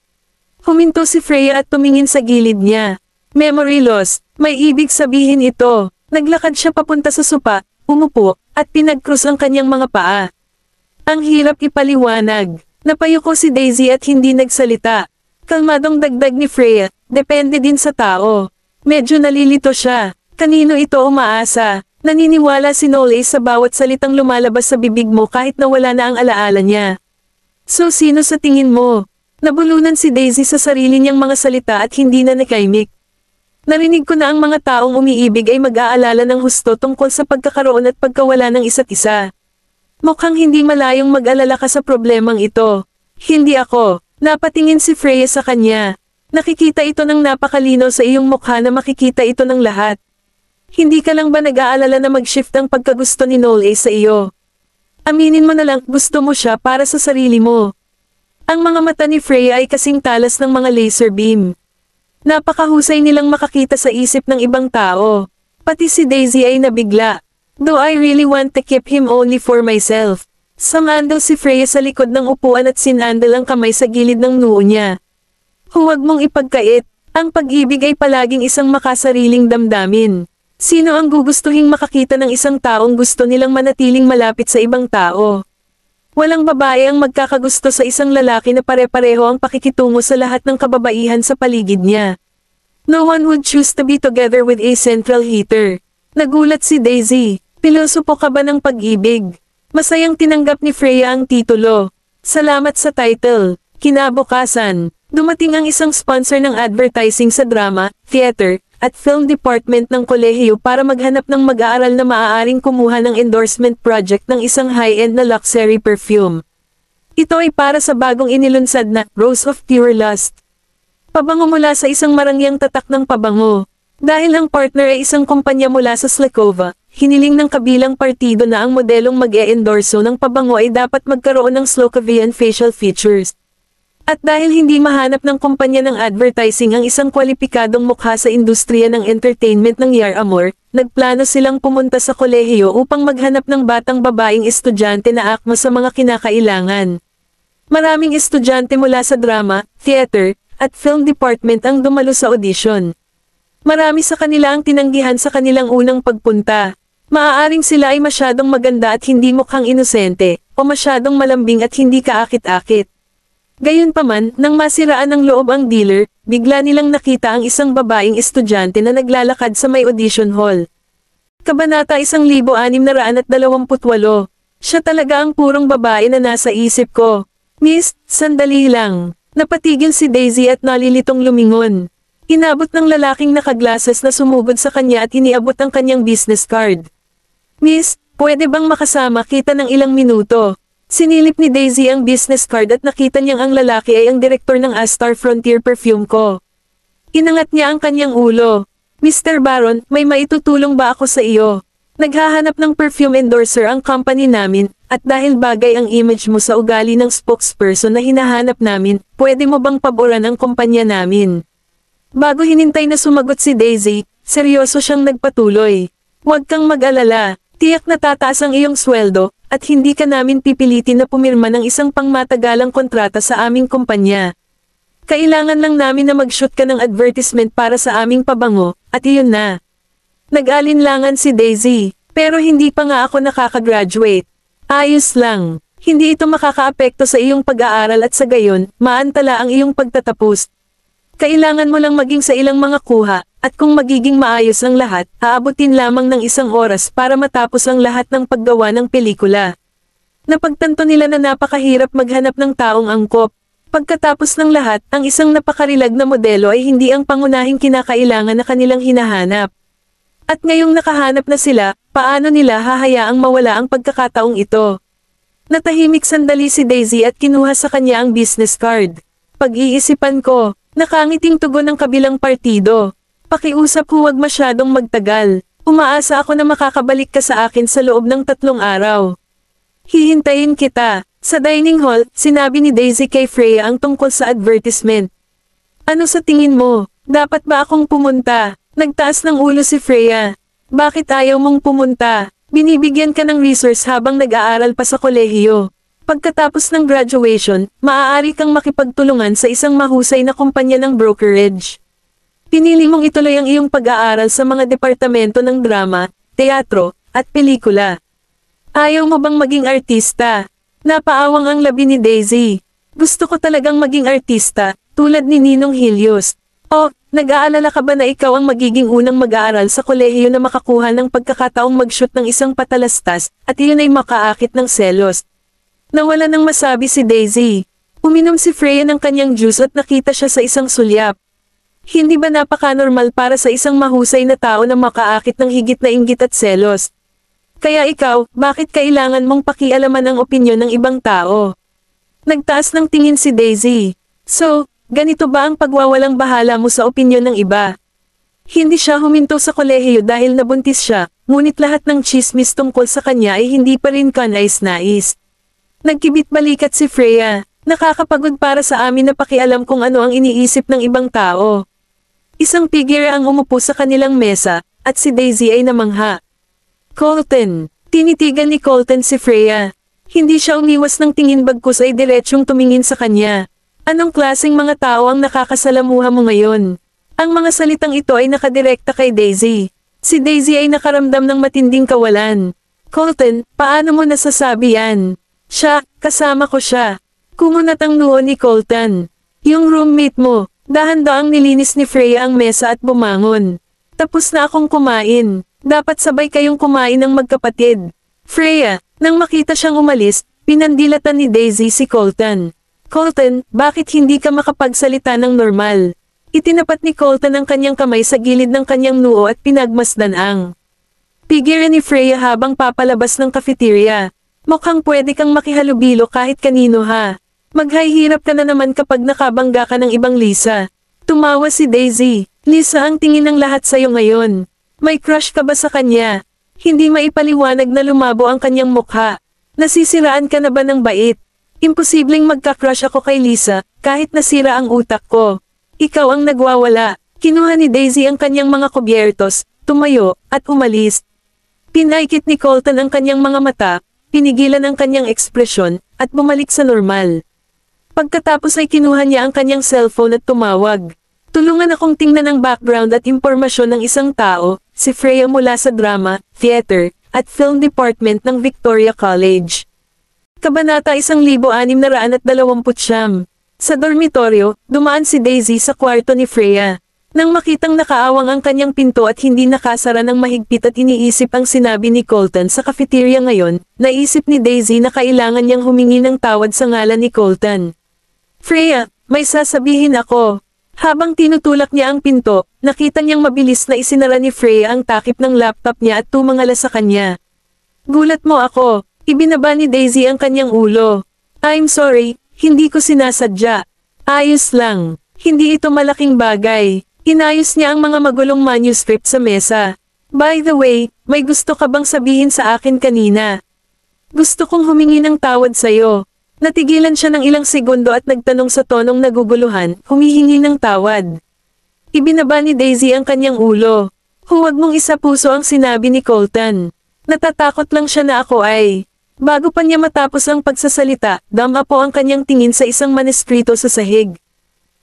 Huminto si Freya at tumingin sa gilid niya. Memory loss, may ibig sabihin ito. Naglakad siya papunta sa sopa, umupo, at pinag-cross ang kanyang mga paa. Ang hirap ipaliwanag. Napayuko si Daisy at hindi nagsalita. Kalmadong dagdag ni Freya, depende din sa tao. Medyo nalilito siya. Kanino ito umaasa? Naniniwala si Noelle sa bawat salitang lumalabas sa bibig mo kahit na wala na ang alaala niya. So sino sa tingin mo? Nabulunan si Daisy sa sarili niyang mga salita at hindi na nakaimik. Narinig ko na ang mga taong umiibig ay mag-aalala ng husto tungkol sa pagkakaroon at pagkawala ng isa't isa. Mukhang hindi malayong mag-alala ka sa problemang ito. Hindi ako. Napatingin si Freya sa kanya. Nakikita ito ng napakalinaw sa iyong mukha na makikita ito ng lahat. Hindi ka lang ba nag-aalala na mag-shift ang pagkagusto ni Noelle sa iyo? Aminin mo na lang gusto mo siya para sa sarili mo. Ang mga mata ni Freya ay kasing talas ng mga laser beam. Napakahusay nilang makakita sa isip ng ibang tao. Pati si Daisy ay nabigla. Do I really want to keep him only for myself? Sumandal si Freya sa likod ng upuan at sinandal ang kamay sa gilid ng noo niya. Huwag mong ipagkait. Ang pag-ibig ay palaging isang makasariling damdamin. Sino ang gugustuhing makakita ng isang taong gusto nilang manatiling malapit sa ibang tao? Walang babae ang magkakagusto sa isang lalaki na pare-pareho ang pakikitungo sa lahat ng kababaihan sa paligid niya. No one would choose to be together with a central heater. Nagulat si Daisy. Pilosopo ka ba ng pag-ibig? Masayang tinanggap ni Freya ang titulo. Salamat sa title. Kinabukasan, dumating ang isang sponsor ng advertising sa drama, theater, at film department ng kolehiyo para maghanap ng mag-aaral na maaaring kumuha ng endorsement project ng isang high-end na luxury perfume. Ito ay para sa bagong inilunsad na Rose of Pure Lust. Pabango mula sa isang marangyang tatak ng pabango. Dahil ang partner ay isang kumpanya mula sa Slakova, hiniling ng kabilang partido na ang modelong mag-e-endorso ng pabango ay dapat magkaroon ng Slovakian facial features. At dahil hindi mahanap ng kumpanya ng advertising ang isang kwalipikadong mukha sa industriya ng entertainment ng Yar Amor, nagplano silang pumunta sa kolehiyo upang maghanap ng batang babaeng estudyante na akma sa mga kinakailangan. Maraming estudyante mula sa drama, theater, at film department ang dumalo sa audition. Marami sa kanila ang tinanggihan sa kanilang unang pagpunta. Maaaring sila ay masyadong maganda at hindi mukhang inosente, o masyadong malambing at hindi kaakit-akit. Gayunpaman, nang masiraan ng loob ang dealer, bigla nilang nakita ang isang babaeng estudyante na naglalakad sa may audition hall. Kabanata 1628. Siya talaga ang purong babae na nasa isip ko. Miss, sandali lang. Napatigil si Daisy at nalilitong lumingon. Inabot ng lalaking nakaglasses na sumugod sa kanya at iniabot ang kanyang business card. Miss, pwede bang makasama kita ng ilang minuto? Sinilip ni Daisy ang business card at nakita niyang ang lalaki ay ang direktor ng Astar Frontier Perfume Co. Inangat niya ang kanyang ulo. Mr. Baron, may maitutulong ba ako sa iyo? Naghahanap ng perfume endorser ang company namin, at dahil bagay ang image mo sa ugali ng spokesperson na hinahanap namin, pwede mo bang paboran ang kumpanya namin? Bago hinintay na sumagot si Daisy, seryoso siyang nagpatuloy. Huwag kang mag-alala, tiyak na tataas ang iyong sweldo, at hindi ka namin pipilitin na pumirma ng isang pangmatagalang kontrata sa aming kumpanya. Kailangan lang namin na mag-shoot ka ng advertisement para sa aming pabango, at iyon na. Nag-alinlangan si Daisy, pero hindi pa nga ako nakakagraduate. Ayos lang, hindi ito makakaapekto sa iyong pag-aaral at sa gayon, maantala ang iyong pagtatapos. Kailangan mo lang maging sa ilang mga kuha, at kung magiging maayos ang lahat, aabutin lamang ng 1 oras para matapos ang lahat ng paggawa ng pelikula. Napagtanto nila na napakahirap maghanap ng taong angkop. Pagkatapos ng lahat, ang isang napakarilag na modelo ay hindi ang pangunahing kinakailangan na kanilang hinahanap. At ngayong nakahanap na sila, paano nila hahayaang mawala ang pagkakataong ito? Natahimik sandali si Daisy at kinuha sa kanya ang business card. Pag-iisipan ko, nakangiting tugon ng kabilang partido. Pakiusap huwag masyadong magtagal. Umaasa ako na makakabalik ka sa akin sa loob ng 3 araw. Hihintayin kita. Sa dining hall, sinabi ni Daisy kay Freya ang tungkol sa advertisement. Ano sa tingin mo? Dapat ba akong pumunta? Nagtaas ng ulo si Freya. Bakit ayaw mong pumunta? Binibigyan ka ng resource habang nag-aaral pa sa kolehiyo. Pagkatapos ng graduation, maaari kang makipagtulungan sa isang mahusay na kumpanya ng brokerage. Pinili mong ituloy ang iyong pag-aaral sa mga departamento ng drama, teatro, at pelikula. Ayaw mo bang maging artista? Napaawang ang labi ni Daisy. Gusto ko talagang maging artista, tulad ni Ninong Helios. O, nag-aalala ka ba na ikaw ang magiging unang mag-aaral sa kolehiyo na makakuha ng pagkakataong mag-shoot ng isang patalastas, at iyon ay makaakit ng selos? Nawala nang masabi si Daisy. Uminom si Freya ng kanyang juice at nakita siya sa isang sulyap. Hindi ba napaka-normal para sa isang mahusay na tao na makaakit ng higit na inggit at selos? Kaya ikaw, bakit kailangan mong pakialaman ang opinyon ng ibang tao? Nagtaas ng tingin si Daisy. So, ganito ba ang pagwawalang bahala mo sa opinyon ng iba? Hindi siya huminto sa kolehiyo dahil nabuntis siya, ngunit lahat ng chismis tungkol sa kanya ay hindi pa rin kanais-nais. Nagkibit-balikat si Freya. Nakakapagod para sa amin na pakialam kung ano ang iniisip ng ibang tao. Isang figure ang umupo sa kanilang mesa, at si Daisy ay namangha. Colton. Tinitigan ni Colton si Freya. Hindi siya umiwas ng tingin bagkus ay diretsyong tumingin sa kanya. Anong klaseng mga tao ang nakakasalamuha mo ngayon? Ang mga salitang ito ay nakadirekta kay Daisy. Si Daisy ay nakaramdam ng matinding kawalan. Colton, paano mo nasasabi yan? Siya, kasama ko siya. Kumunat ang noo ni Colton. Yung roommate mo, dahan-daang nilinis ni Freya ang mesa at bumangon. Tapos na akong kumain. Dapat sabay kayong kumain ng magkapatid. Freya, nang makita siyang umalis, pinandilatan ni Daisy si Colton. Colton, bakit hindi ka makapagsalita ng normal? Itinapat ni Colton ang kanyang kamay sa gilid ng kanyang noo at pinagmasdan ang figure ni Freya habang papalabas ng cafeteria. Mukhang pwede kang makihalubilo kahit kanino ha. Maghahirap ka na naman kapag nakabangga ka ng ibang Lisa. Tumawa si Daisy. Lisa ang tingin ng lahat sa'yo ngayon. May crush ka ba sa kanya? Hindi maipaliwanag na lumabo ang kanyang mukha. Nasisiraan ka na ba ng bait? Imposibleng magka-crush ako kay Lisa, kahit nasira ang utak ko. Ikaw ang nagwawala. Kinuha ni Daisy ang kanyang mga kubyertos, tumayo, at umalis. Pinaikit ni Colton ang kanyang mga mata, pinigilan ang kanyang ekspresyon, at bumalik sa normal. Pagkatapos ay kinuha niya ang kanyang cellphone at tumawag. Tulungan akong tingnan ang background at impormasyon ng isang tao, si Freya mula sa drama, theater, at film department ng Victoria College. Kabanata 1629. Sa dormitoryo, dumaan si Daisy sa kwarto ni Freya. Nang makitang nakaawang ang kanyang pinto at hindi nakasara ng mahigpit at iniisip ang sinabi ni Colton sa cafeteria ngayon, naisip ni Daisy na kailangan niyang humingi ng tawad sa ngalan ni Colton. Freya, may sasabihin ako. Habang tinutulak niya ang pinto, nakita niyang mabilis na isinara ni Freya ang takip ng laptop niya at tumangala sa kanya. Gulat mo ako. Ibinaba ni Daisy ang kanyang ulo. I'm sorry, hindi ko sinasadya. Ayos lang. Hindi ito malaking bagay. Inayos niya ang mga magulong manuscript sa mesa. By the way, may gusto ka bang sabihin sa akin kanina? Gusto kong humingi ng tawad sa'yo. Natigilan siya ng ilang segundo at nagtanong sa tonong naguguluhan, humihingi ng tawad. Ibinaba ni Daisy ang kanyang ulo. Huwag mong isapuso ang sinabi ni Colton. Natatakot lang siya na ako ay. Bago pa niya matapos ang pagsasalita, dama po ang kanyang tingin sa isang maneskrito sa sahig.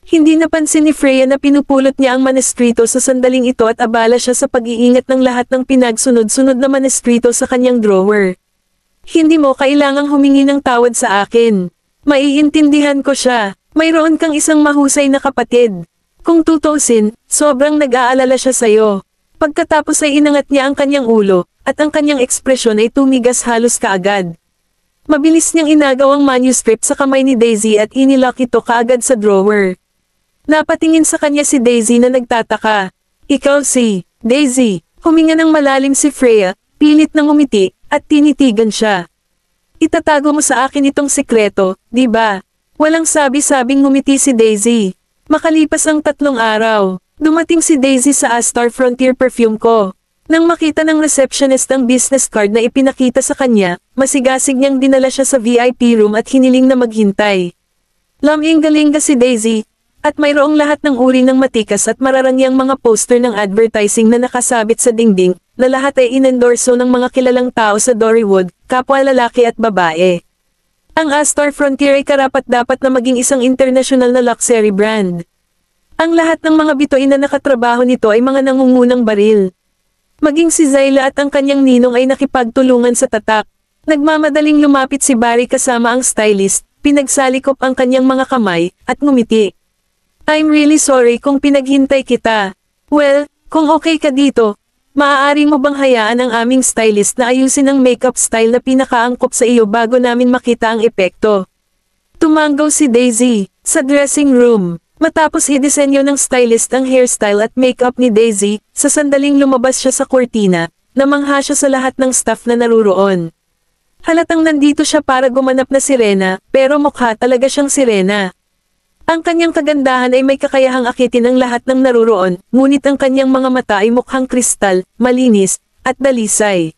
Hindi napansin ni Freya na pinupulot niya ang maneskrito sa sandaling ito at abala siya sa pag-iingat ng lahat ng pinagsunod-sunod na maneskrito sa kanyang drawer. Hindi mo kailangang humingi ng tawad sa akin. Maiintindihan ko siya. Mayroon kang isang mahusay na kapatid. Kung tutusin, sobrang nag-aalala siya sa'yo. Pagkatapos ay inangat niya ang kanyang ulo, at ang kanyang ekspresyon ay tumigas halos kaagad. Mabilis niyang inagaw ang manuscript sa kamay ni Daisy at inilock ito kaagad sa drawer. Napatingin sa kanya si Daisy na nagtataka. Ikaw si Daisy. Huminga ng malalim si Freya, pilit nang umiti, at tinitigan siya. Itatago mo sa akin itong sekreto, di ba? Walang sabi-sabing ngumiti si Daisy. Makalipas ang 3 araw, dumating si Daisy sa Astar Frontier Perfume Co. Nang makita ng receptionist ang business card na ipinakita sa kanya, masigasig niyang dinala siya sa VIP room at hiniling na maghintay. Laming-galinga si Daisy, at mayroong lahat ng uri ng matikas at mararangyang mga poster ng advertising na nakasabit sa dingding, na lahat ay inendorso ng mga kilalang tao sa Dorywood, kapwa lalaki at babae. Ang Astar Frontier ay karapat-dapat na maging isang international na luxury brand. Ang lahat ng mga bituin na nakatrabaho nito ay mga nangungunang baril. Maging si Zayla at ang kanyang ninong ay nakipagtulungan sa tatak. Nagmamadaling lumapit si Barry kasama ang stylist, pinagsalikop ang kanyang mga kamay, at ngumiti. I'm really sorry kung pinaghintay kita. Well, kung okay ka dito, maaari mo bang hayaan ang aming stylist na ayusin ang makeup style na pinakaangkop sa iyo bago namin makita ang epekto? Tumanggaw si Daisy, sa dressing room. Matapos i-disenyo ng stylist ang hairstyle at makeup ni Daisy, sa sandaling lumabas siya sa kurtina, namangha siya sa lahat ng staff na naruroon. Halatang nandito siya para gumanap na sirena, pero mukha talaga siyang sirena. Ang kanyang kagandahan ay may kakayahang akitin ang lahat ng naruroon, ngunit ang kanyang mga mata ay mukhang kristal, malinis, at dalisay.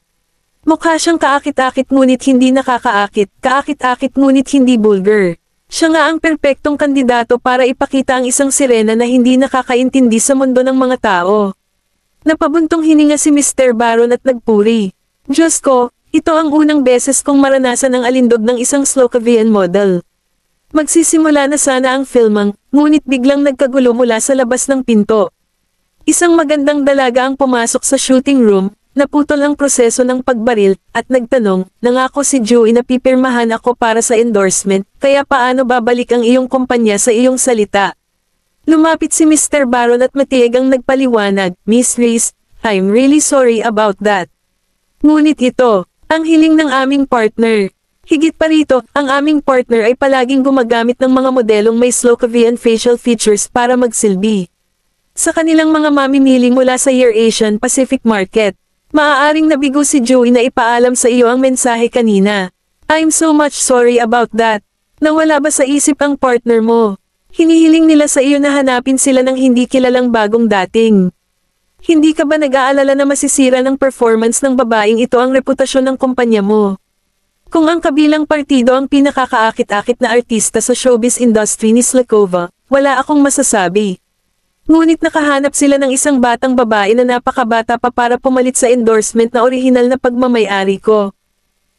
Mukha siyang kaakit-akit ngunit hindi nakakaakit, kaakit-akit ngunit hindi vulgar. Siya nga ang perpektong kandidato para ipakita ang isang sirena na hindi nakakaintindi sa mundo ng mga tao. Napabuntong hininga si Mr. Baron at nagpuri. Diyos ko, ito ang unang beses kong maranasan ang alindog ng isang Slovakian model. Magsisimula na sana ang filmang, ngunit biglang nagkagulo mula sa labas ng pinto. Isang magandang dalaga ang pumasok sa shooting room, naputol ang proseso ng pagbaril, at nagtanong, nangako si Joey na pipirmahan ako para sa endorsement, kaya paano babalik ang iyong kumpanya sa iyong salita? Lumapit si Mr. Baron at matiig ang nagpaliwanag, Miss Reese, I'm really sorry about that. Ngunit ito, ang hiling ng aming partner. Higit pa rito, ang aming partner ay palaging gumagamit ng mga modelong may Slovakian facial features para magsilbi sa kanilang mga mamimili mula sa Asian Pacific market. Maaaring nabigo si Joey na ipaalam sa iyo ang mensahe kanina. I'm so much sorry about that. Nawala ba sa isip ang partner mo? Hinihiling nila sa iyo na hanapin sila ng hindi kilalang bagong dating. Hindi ka ba nag-aalala na masisira ng performance ng babaeng ito ang reputasyon ng kumpanya mo? Kung ang kabilang partido ang pinakakaakit-akit na artista sa showbiz industry ni Slakova, wala akong masasabi. Ngunit nakahanap sila ng isang batang babae na napakabata pa para pumalit sa endorsement na orihinal na pagmamayari ko.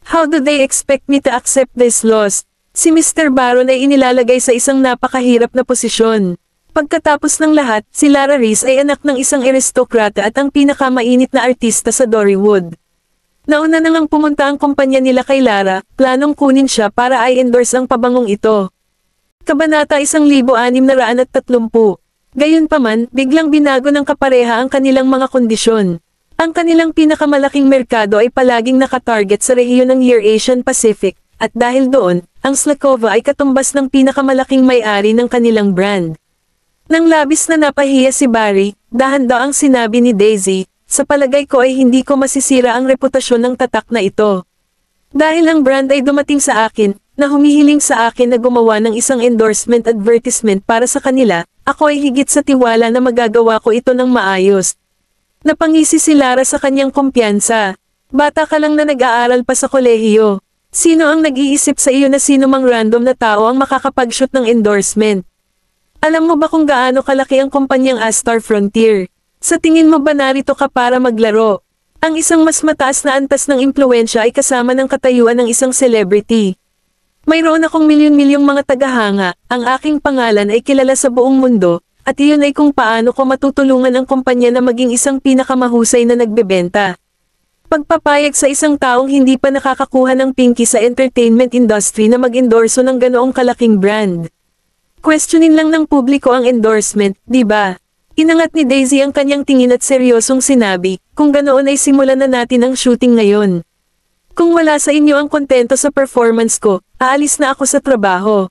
How do they expect me to accept this loss? Si Mr. Baron ay inilalagay sa isang napakahirap na posisyon. Pagkatapos ng lahat, si Lara Reese ay anak ng isang aristokrata at ang pinakamainit na artista sa Dollywood. Nauna na ngang pumunta ang kumpanya nila kay Lara, planong kunin siya para i-endorse ang pabangong ito. Kabanata 1630. Gayunpaman, biglang binago ng kapareha ang kanilang mga kondisyon. Ang kanilang pinakamalaking merkado ay palaging nakatarget sa rehiyon ng Asian Pacific, at dahil doon, ang Slakova ay katumbas ng pinakamalaking may-ari ng kanilang brand. Nang labis na napahiya si Barry, dahan-daang sinabi ni Daisy, sa palagay ko ay hindi ko masisira ang reputasyon ng tatak na ito. Dahil ang brand ay dumating sa akin, na humihiling sa akin na gumawa ng isang endorsement advertisement para sa kanila, ako ay higit sa tiwala na magagawa ko ito ng maayos. Napangisi si Lara sa kanyang kumpiyansa. Bata ka lang na nag-aaral pa sa kolehiyo. Sino ang nag-iisip sa iyo na sino mang random na tao ang makakapag-shoot ng endorsement? Alam mo ba kung gaano kalaki ang kumpanyang Astar Frontier? Sa tingin mo ba narito ka para maglaro? Ang isang mas mataas na antas ng impluwensya ay kasama ng katayuan ng isang celebrity. Mayroon akong milyon-milyong mga tagahanga, ang aking pangalan ay kilala sa buong mundo, at iyon ay kung paano ko matutulungan ang kumpanya na maging isang pinakamahusay na nagbebenta. Pagpapayag sa isang taong hindi pa nakakakuha ng pinky sa entertainment industry na mag-endorso ng ganoong kalaking brand. Questionin lang ng publiko ang endorsement, di ba? Inangat ni Daisy ang kanyang tingin at seryosong sinabi, kung ganoon ay simulan na natin ang shooting ngayon. Kung wala sa inyo ang kontento sa performance ko, aalis na ako sa trabaho.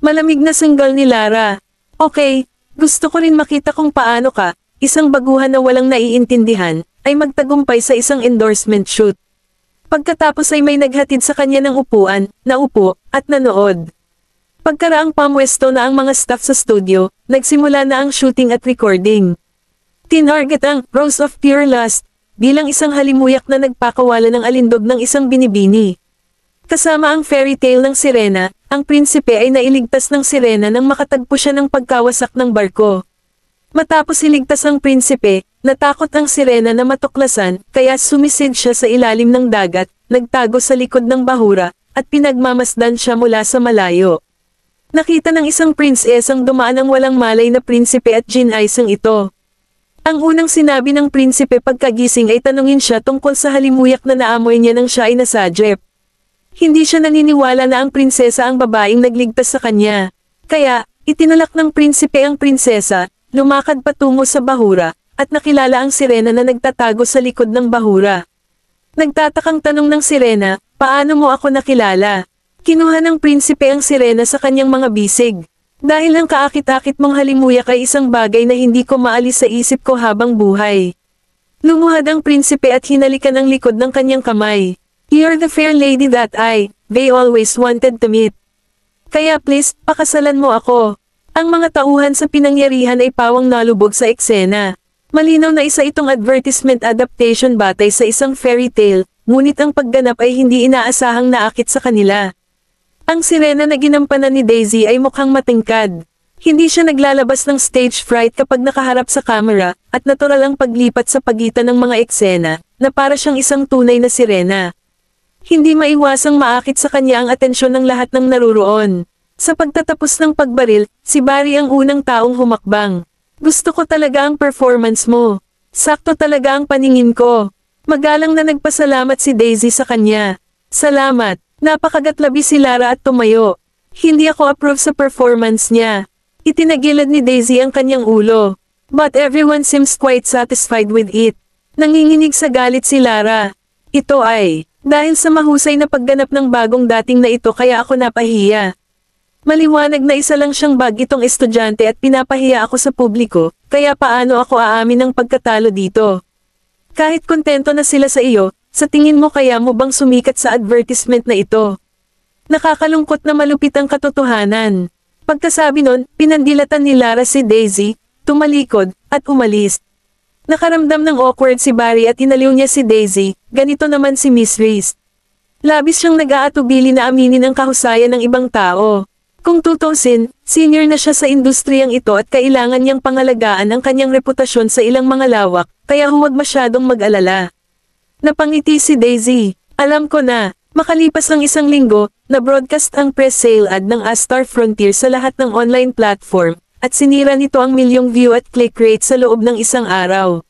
Malamig na sanggal ni Lara. Okay, gusto ko rin makita kung paano ka, isang baguhan na walang naiintindihan, ay magtagumpay sa isang endorsement shoot. Pagkatapos ay may naghatid sa kanya ng upuan, naupo, at nanood. Pagkaraang pamwesto na ang mga staff sa studio, nagsimula na ang shooting at recording. Tinarget ang Rose of Pure Lust, bilang isang halimuyak na nagpakawala ng alindog ng isang binibini. Kasama ang fairy tale ng sirena, ang prinsipe ay nailigtas ng sirena nang makatagpo siya ng pagkawasak ng barko. Matapos iligtas ang prinsipe, natakot ang sirena na matuklasan, kaya sumisid siya sa ilalim ng dagat, nagtago sa likod ng bahura, at pinagmamasdan siya mula sa malayo. Nakita ng isang princess ang dumaan ng walang malay na prinsipe at ginaisang ito. Ang unang sinabi ng prinsipe pagkagising ay tanungin siya tungkol sa halimuyak na naamoy niya nang siya ay nasadrep. Hindi siya naniniwala na ang prinsesa ang babaeng nagligtas sa kanya. Kaya, itinalak ng prinsipe ang prinsesa, lumakad patungo sa bahura, at nakilala ang sirena na nagtatago sa likod ng bahura. Nagtatakang tanong ng sirena, paano mo ako nakilala? Kinuha ng prinsipe ang sirena sa kanyang mga bisig. Dahil ang kaakit-akit mong halimuyak ay isang bagay na hindi ko maalis sa isip ko habang buhay. Lumuhad ang prinsipe at hinalikan ang likod ng kanyang kamay. You're the fair lady that they always wanted to meet. Kaya please, pakasalan mo ako. Ang mga tauhan sa pinangyarihan ay pawang nalubog sa eksena. Malinaw na isa itong advertisement adaptation batay sa isang fairy tale, ngunit ang pagganap ay hindi inaasahang naakit sa kanila. Ang sirena na ginampanan ni Daisy ay mukhang matingkad. Hindi siya naglalabas ng stage fright kapag nakaharap sa camera, at natural ang paglipat sa pagitan ng mga eksena, na para siyang isang tunay na sirena. Hindi maiwasang maakit sa kanya ang atensyon ng lahat ng naruroon. Sa pagtatapos ng pagbaril, si Barry ang unang taong humakbang. Gusto ko talaga ang performance mo. Sakto talaga ang paningin ko. Magalang na nagpasalamat si Daisy sa kanya. Salamat. Napakagatlabi si Lara at tumayo. Hindi ako approve sa performance niya. Itinagilid ni Daisy ang kanyang ulo. But everyone seems quite satisfied with it. Nanginginig sa galit si Lara. Ito ay, dahil sa mahusay na pagganap ng bagong dating na ito kaya ako napahiya. Maliwanag na isa lang siyang bag itong estudyante at pinapahiya ako sa publiko, kaya paano ako aamin ng pagkatalo dito? Kahit kontento na sila sa iyo, sa tingin mo kaya mo bang sumikat sa advertisement na ito? Nakakalungkot na malupit ang katotohanan. Pagkasabi nun, pinandilatan ni Lara si Daisy, tumalikod, at umalis. Nakaramdam ng awkward si Barry at inaliw niya si Daisy, ganito naman si Miss Reese. Labis siyang nag-aatubili na aminin ang kahusayan ng ibang tao. Kung tutusin, senior na siya sa industriyang ito at kailangan niyang pangalagaan ang kanyang reputasyon sa ilang mga lawak, kaya huwag masyadong mag-alala. Napangiti si Daisy. Alam ko na, makalipas ang isang linggo, na-broadcast ang press sale ad ng Astar Frontier sa lahat ng online platform, at sinira nito ang milyong view at click rate sa loob ng isang araw.